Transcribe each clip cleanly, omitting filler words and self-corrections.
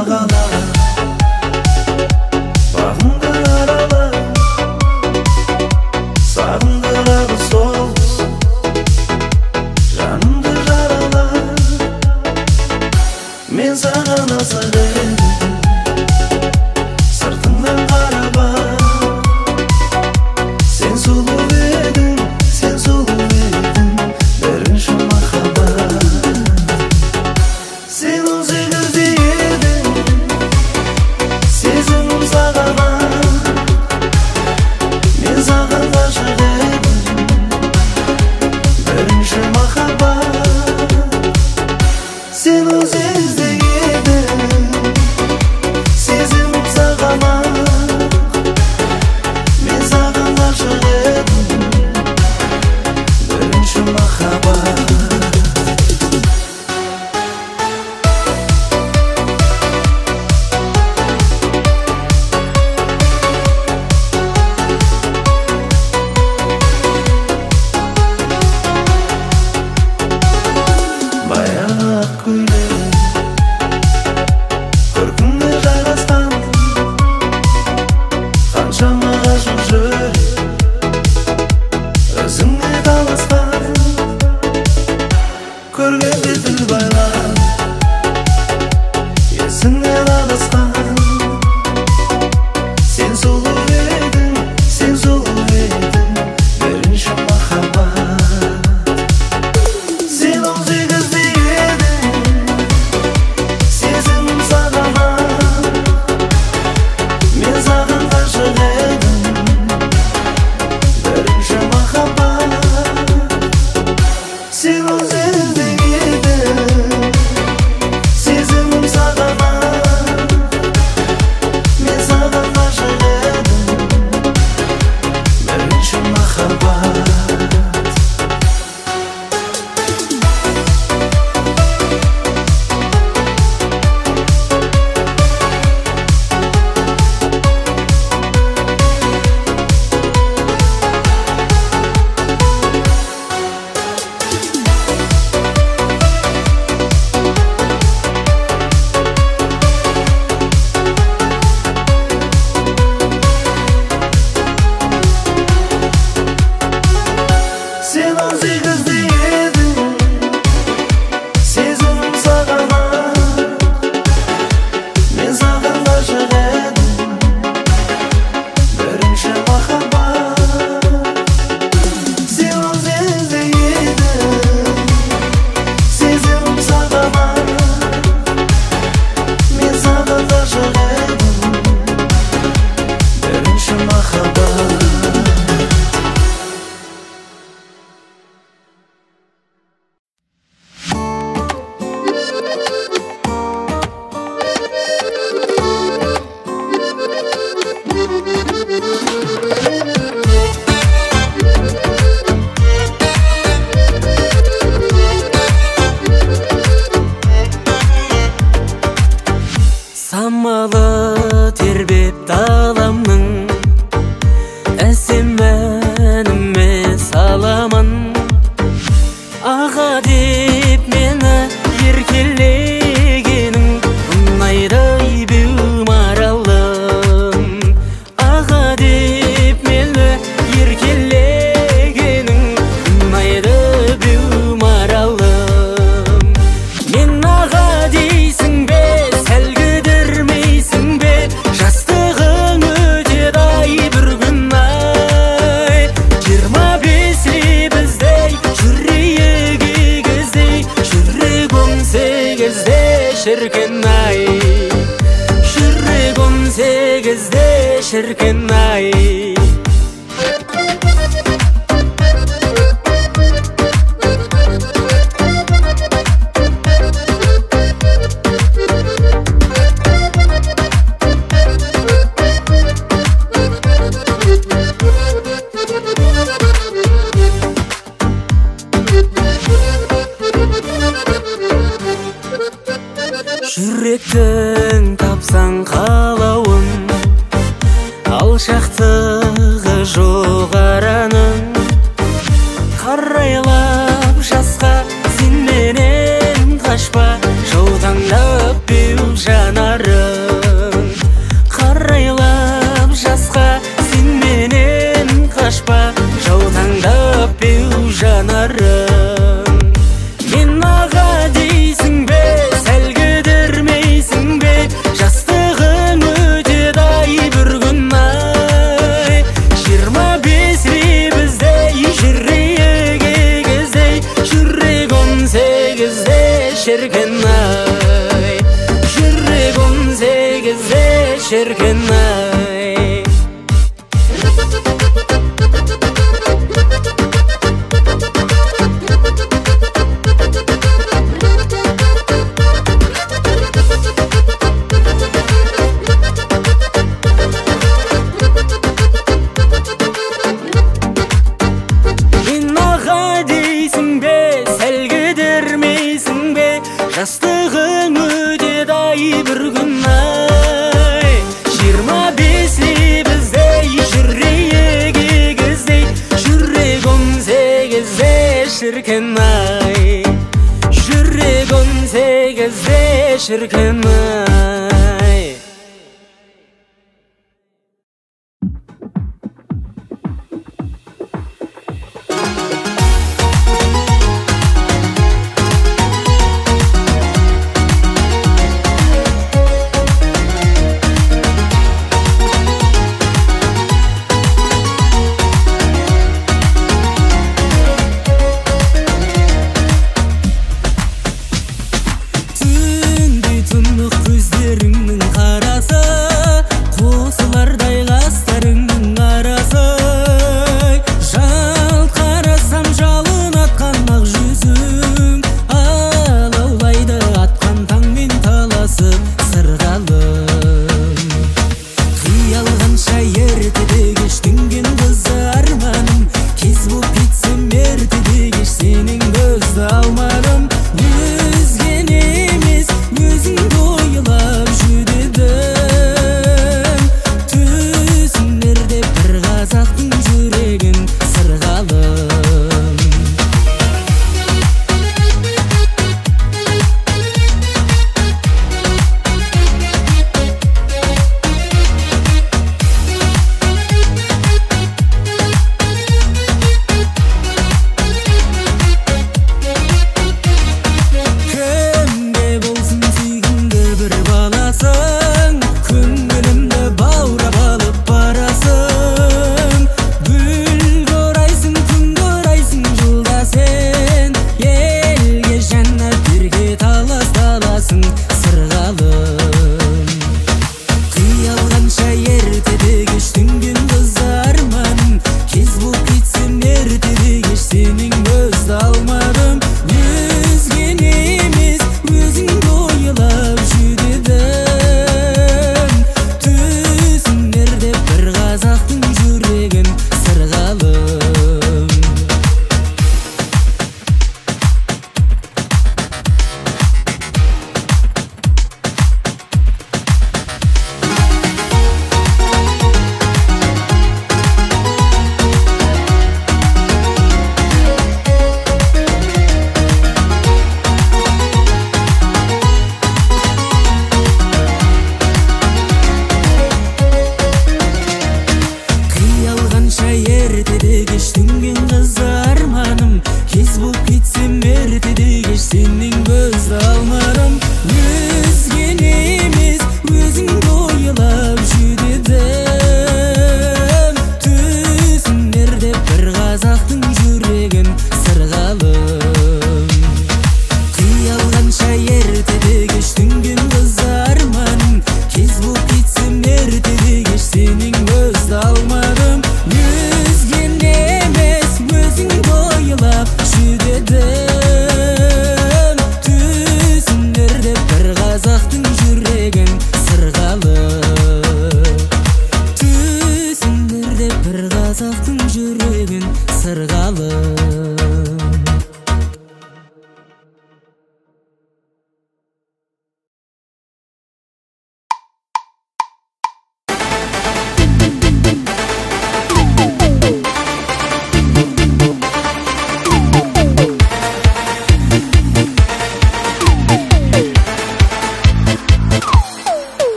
сағала бағыңды арала сағындырады сол жанымды жарала мен саған асық едім сыртыңнан қарап сен сұлу едің бірінші махаббат сен өзіңізде едің сезімім саған мен саған ғашық едім бірінші махаббат сен өзіңізде едің сезімім саған мен саған ғашық едім бірінші махаббат көркіңе жарасқан қаншама ғашық жүрек өзіңе таласқан көргенде тіл байлап есіңнен адасқан сен сұлу едің бірінші махаббат сен өзіңізде едің сезімім саған мен саған ғашық едім бірінші махаббат сен өзіңізде едің сезімім саған мен саған ғашық едім бірінші махаббат сен өзіңізде едің сезімім саған мен саған ғашық едім бірінші махаббат сен өзіңізде едің сезімім саған мен саған ғашық едім бірінші махаббат самалы тербеп даламның әсем әніме саламын аға деп мені еркелегенің ұнайды беу маралым аға деп мені еркелегенің ұнайды беу маралым мен аға дейсің бе сәл кідірмейсің бе жастығың өтеді ай бір күн ай 25 лебіздей жүрейік егіздей жүрек 18-де шіркін ай жүрек 18-де шіркін ай жүректің тапсаң қалауын алшақтығы жоғараның қарайлап жасқа сен менен қашпа жаутаңдап беу жанары şirkin ay. Жастығың өтеді ай бір күн ай. 25 біздей жүрейік егіздей, жүрек 18-де шіркін ай. Жүрек 18-де шіркін ай.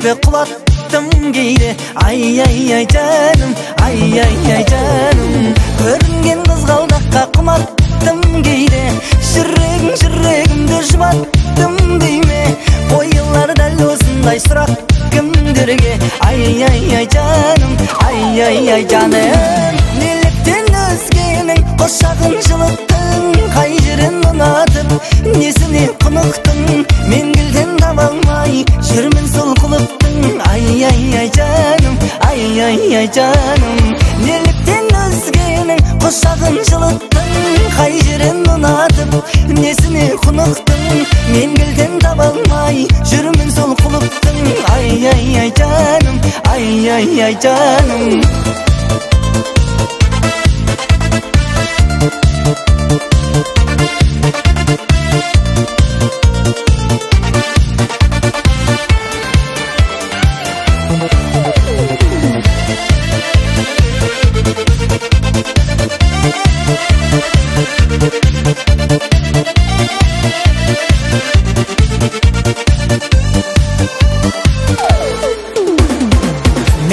Ve kulattım giydi. Ay ay ay canım, ay ay ay canım. Görüngen kızgaldakka kumattım giydi. Şirregimde jubattım deyme. O yıllar dal osunday surak kimdirge. Ay ay ay canım, ay ay ay canım. Nelekten özgenin canım. Nеліктен өзгенің құшағын жылыттың, қай жерін ұнатып несіне құнықтың, мен кілтін таба алмай жүрмін сол құлыптың. Ай жаным, ай жаным.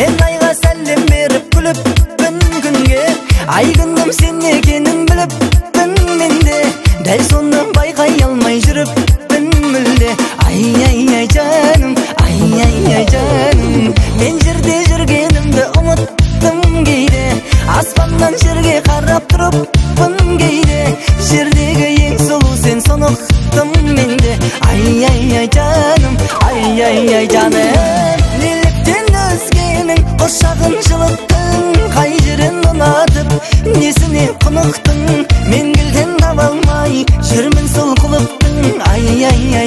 Мен айға сәлем беріп күліппін күнге, ай күнім сен екенін біліппін менде, дәл соны байқай алмай жүріппін мүлде. Ай жаным, ай жаным. Мен жерде жүргенімді ұмыттым кейде, аспаннан жерге қарап тұрыппын кейде, жердегі ең сұлу сен соны ұқтым менде. Ай жаным, ай жаным. Неліктен өзгенің құшағын жылыттың, қай жерін ұнатып несіне құнықтың, мен кілтін таба алмай жүрмін сол құлыптың. Ай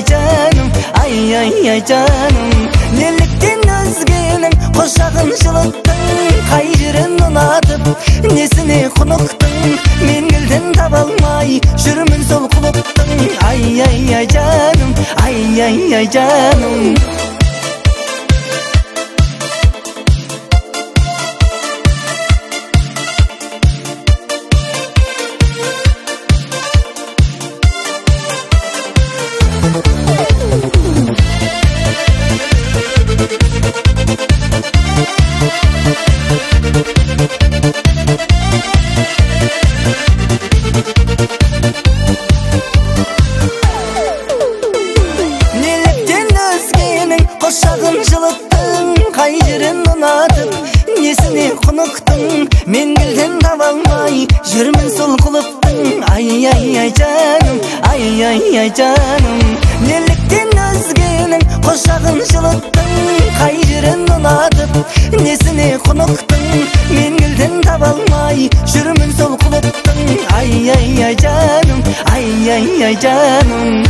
жаным, ай жаным. Неліктен өзгенің құшағын жылыттың, қай жерін ұнатып несіне құнықтың, мен кілтін таба алмай жүрмін сол құлыптың. Ай жаным, ай жаным. Неліктен өзгенің құшағын жылыттың, қай жерін ұнатып несіне құнықтың, мен кілтін таба алмай жүрмін сол құлыптың. Ай жаным, ай жаным. Неліктен өзгенің құшағын жылыттың, қай жерін ұнатып несіне құнықтың, мен кілтін таба алмай жүрмін сол құлыптың. Ай жаным, ай жаным.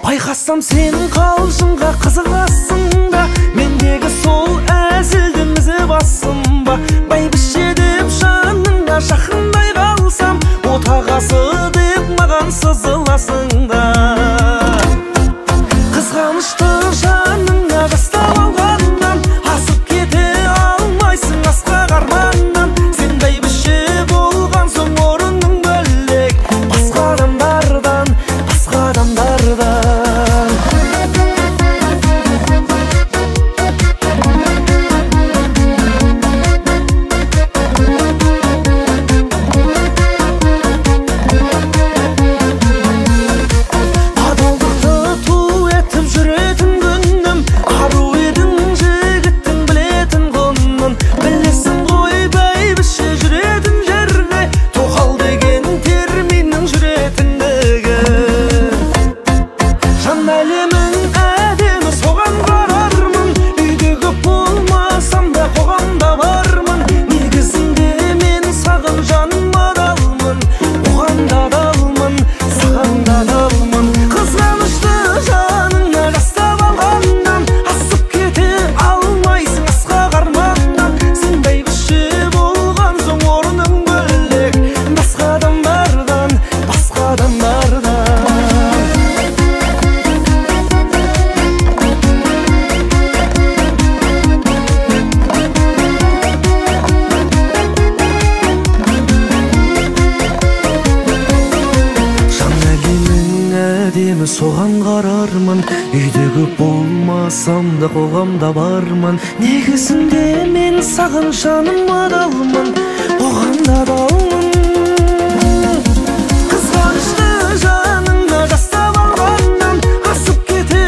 Байқасам сен қалжыңға қызығасың ба, мендегі сол әзілді мізі басым ба. Бәйбіше деп жаныңа жақындай қалсам, отағасы деп маған сызыласың да. Қызғанышты жаныңа жастап алғаннан, асып кете алмайсың асқақ арманнан. Сен бәйбіше болған соң орының бөлек, басқа адамдардан, басқа адамдардан. Соған қарармын, үйдегі болмасам да қоғамда бармын. Негізінде мен саған жаным адалмын, қоғамда адалмын. Қызғанышты жаныңа жастап алғаннан, асып кете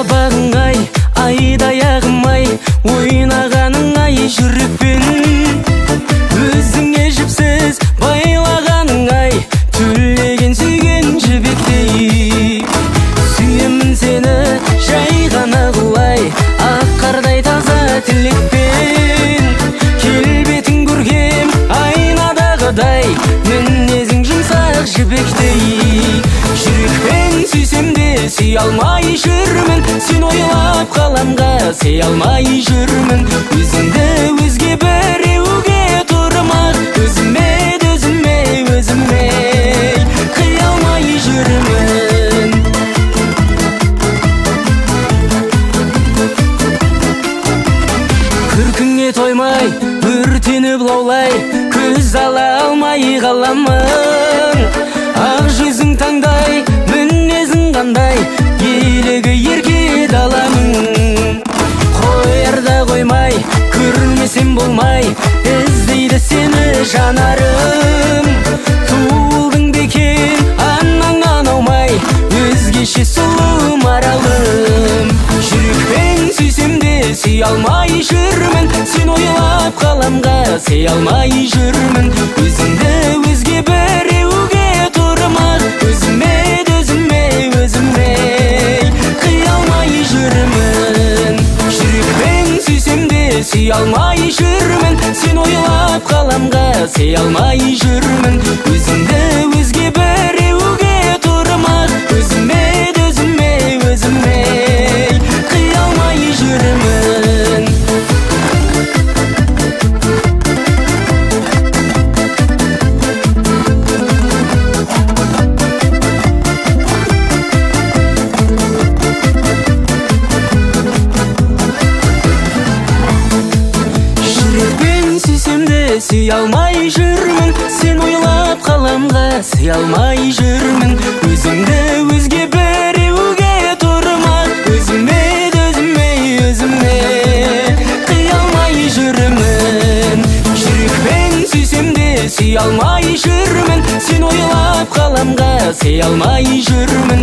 сабағың ай, айдай ағым-ай, ойнағаның ай жүрекпен. Өзіңе жіпсіз байлағаның ай, түлеген сүйген жібектей. Сүйемін сені жай ғана құлай, ақ қардай таза тілекпен. Келбетін көргем айнадағыдай, мінезің жұмсақ жібектей. Жүрекпен сүйсем де сүй алмай жүрмін, сен ойлап қаламға сый алмай жүрмін. Өзіңді өзге біреуге тұрмақ, өзіме қия алмай жүрмін. Күркіңе тоймай, өртеніп лаулай, көз ала алмай қаламын. Ақ жүзің таңдай, мінезің қандай, елігі ерке даланың. Қоярда қоймай, көрмесем болмай, іздейді сені жанарым. Туылдың бекен анаңнан аумай, өзгеше сұлу маралым. Жүрекпен сүйсем де сүй алмай жүрмін, сен ойлап қаламға сый алмай жүрмін. Өзіңді өзге біреуге тұрмақ, өзіме қия алмай жүрмін. Жүрекпен сүйсем де сүй алмай жүрмін, сен ойлап қаламға сый алмай жүрмін. Өзіңді өзге біреуге тұрмақ, өзіме қия алмай жүрмін. Сүй алмай жүрмін, сен ойлап қаламға сый алмай жүрмін. Өзіңді өзге біреуге тұрмақ, өзіме қия алмай жүрмін. Жүрекпен сүйсем де сүй алмай жүрмін, сен ойлап қаламға сый алмай жүрмін.